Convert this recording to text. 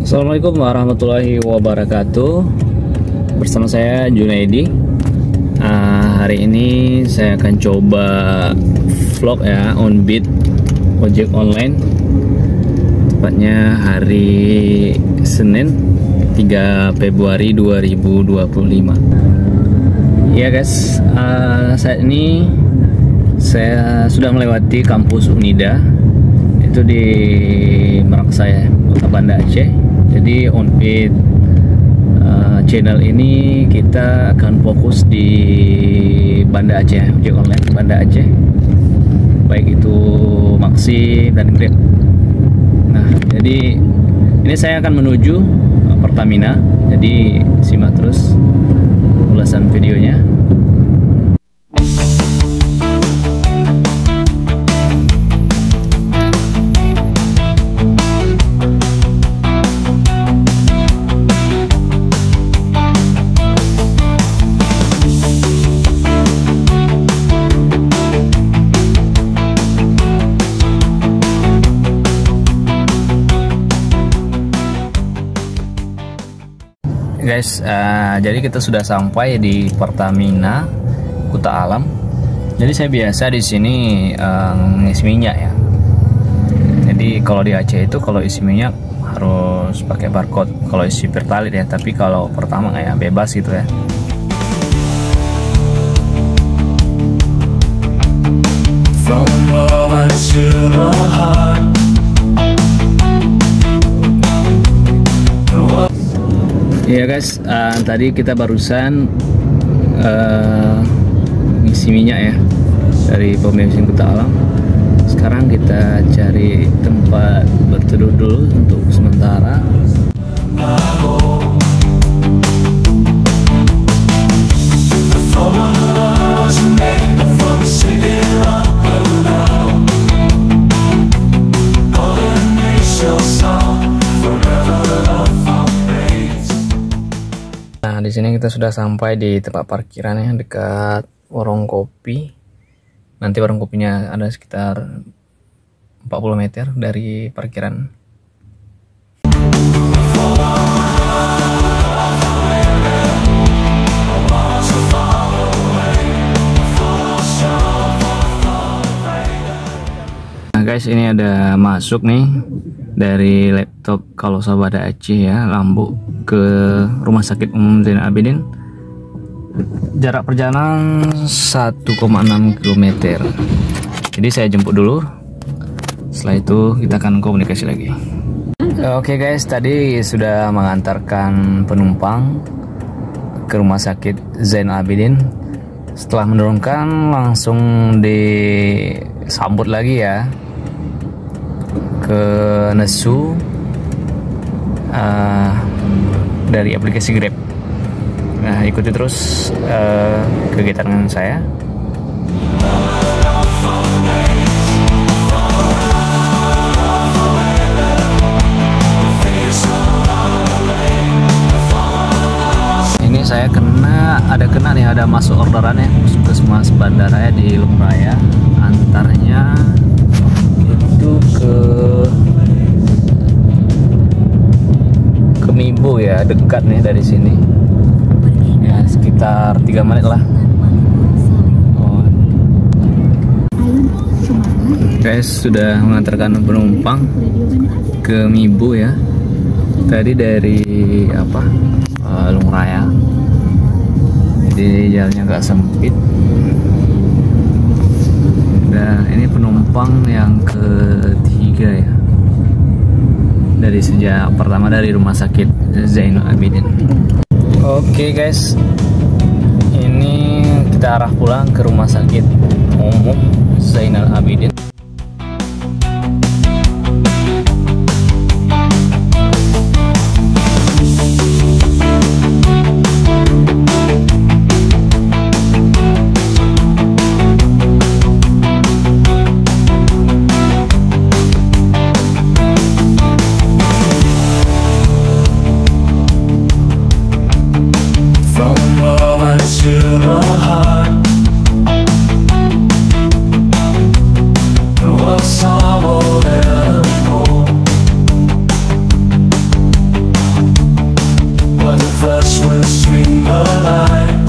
Assalamualaikum warahmatullahi wabarakatuh. Bersama saya Junaidi. Hari ini saya akan coba vlog ya on beat ojek online. Tepatnya hari Senin 3 Februari 2025. Ya guys, saat ini saya sudah melewati kampus Unida. Itu di Merangsai, Kota Banda Aceh. Jadi on beat channel ini kita akan fokus di Banda Aceh, ojek online Banda Aceh, baik itu Maxi dan Grab. Nah, jadi ini saya akan menuju Pertamina. Jadi simak terus ulasan videonya. Guys, jadi kita sudah sampai di Pertamina Kuta Alam. Jadi saya biasa di sini ngisi minyak ya. Jadi kalau di Aceh itu kalau isi minyak harus pakai barcode. Kalau isi Pertalite ya, tapi kalau pertama ya bebas gitu ya. From love to the heart. Ya guys, tadi kita barusan ngisi minyak ya dari pom bensin Kuta Alam. Sekarang kita cari tempat berteduh dulu untuk sementara. Nah, di sini kita sudah sampai di tempat parkiran yang dekat warung kopi. Nanti warung kopinya ada sekitar 40 meter dari parkiran. Nah guys, ini ada masuk nih dari laptop kalau Sobat Aceh ya, Lambu ke Rumah Sakit Umum Zainal Abidin. Jarak perjalanan 1,6 km. Jadi saya jemput dulu. Setelah itu kita akan komunikasi lagi. Oke guys, tadi sudah mengantarkan penumpang ke Rumah Sakit Zainal Abidin. Setelah menurunkan langsung disambut lagi ya ke Nesu dari aplikasi Grab. Nah, ikuti terus kegiatan saya. Ini saya ada masuk orderannya Puskesmas Bandaraya di Lumraya. Antarnya itu ke Mibo ya, dekat nih dari sini ya, sekitar 3 menit lah. Guys, sudah mengantarkan penumpang ke Mibo ya, tadi dari Lumraya. Jadi jalannya agak sempit. Nah, ini penumpang yang ketiga ya, dari sejak pertama dari Rumah Sakit Zainal Abidin. Oke guys, ini kita arah pulang ke Rumah Sakit Umum Zainal Abidin. To the heart. us will swing the line.